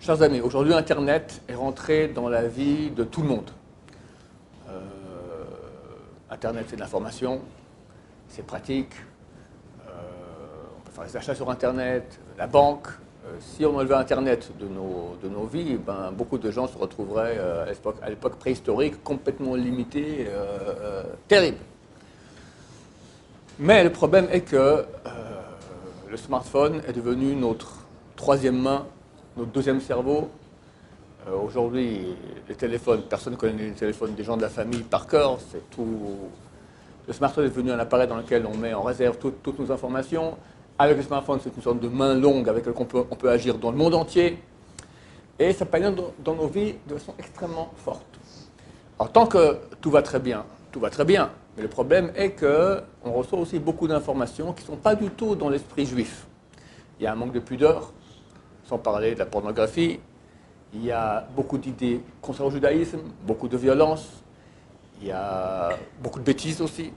Chers amis, aujourd'hui Internet est rentré dans la vie de tout le monde. Internet c'est de l'information, c'est pratique, on peut faire des achats sur Internet, la banque. Si on enlevait Internet de nos vies, ben, beaucoup de gens se retrouveraient à l'époque préhistorique complètement limités, terrible. Mais le problème est que le smartphone est devenu notre troisième main, notre deuxième cerveau. Aujourd'hui, les téléphones, personne ne connaît les téléphones des gens de la famille par cœur. C'est tout. Le smartphone est devenu un appareil dans lequel on met en réserve toutes nos informations. Avec le smartphone, c'est une sorte de main longue avec laquelle on peut agir dans le monde entier. Et ça pénètre dans nos vies de façon extrêmement forte. Alors, tant que tout va très bien, tout va très bien. Mais le problème est qu'on reçoit aussi beaucoup d'informations qui ne sont pas du tout dans l'esprit juif. Il y a un manque de pudeur, sans parler de la pornographie. Il y a beaucoup d'idées concernant le judaïsme, beaucoup de violence. Il y a beaucoup de bêtises aussi.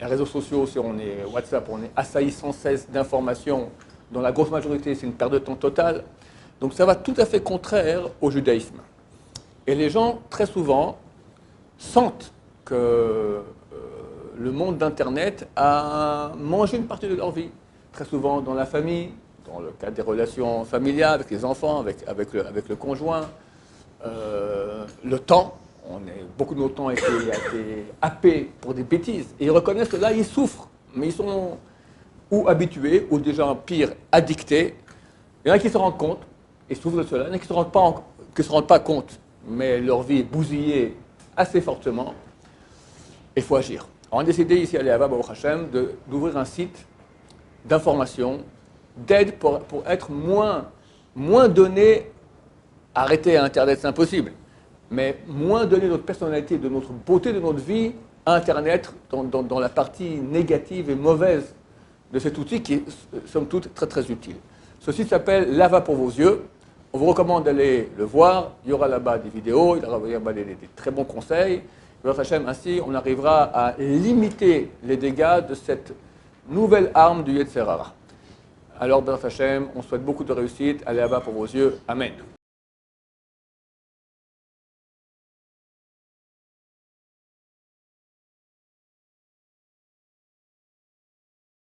Les réseaux sociaux, si on est WhatsApp, on est assailli sans cesse d'informations dont la grosse majorité, c'est une perte de temps totale. Donc ça va tout à fait contraire au judaïsme. Et les gens, très souvent, sentent que le monde d'Internet a mangé une partie de leur vie. Très souvent dans la famille, dans le cadre des relations familiales, avec les enfants, avec le conjoint. Le temps, beaucoup de notre temps a été happé pour des bêtises. Et ils reconnaissent que là, ils souffrent, mais ils sont ou habitués, ou déjà pire, addictés. Il y en a qui se rendent compte, et souffrent de cela. Il y en a qui ne se rendent pas compte, mais leur vie est bousillée assez fortement. Il faut agir. On a décidé ici à l'Eava, Baruch Hashem, d'ouvrir un site d'information, d'aide pour être moins donné. Arrêter à Internet, c'est impossible, mais moins donner notre personnalité, de notre beauté, de notre vie à Internet dans la partie négative et mauvaise de cet outil qui est, somme toute, très très utile. Ce site s'appelle Lava pour vos yeux. On vous recommande d'aller le voir. Il y aura là-bas des vidéos, il y aura là-bas des très bons conseils. Ainsi, on arrivera à limiter les dégâts de cette nouvelle arme du Yetzer Hara. Alors, Hashem, on souhaite beaucoup de réussite. Allez là-bas pour vos yeux. Amen.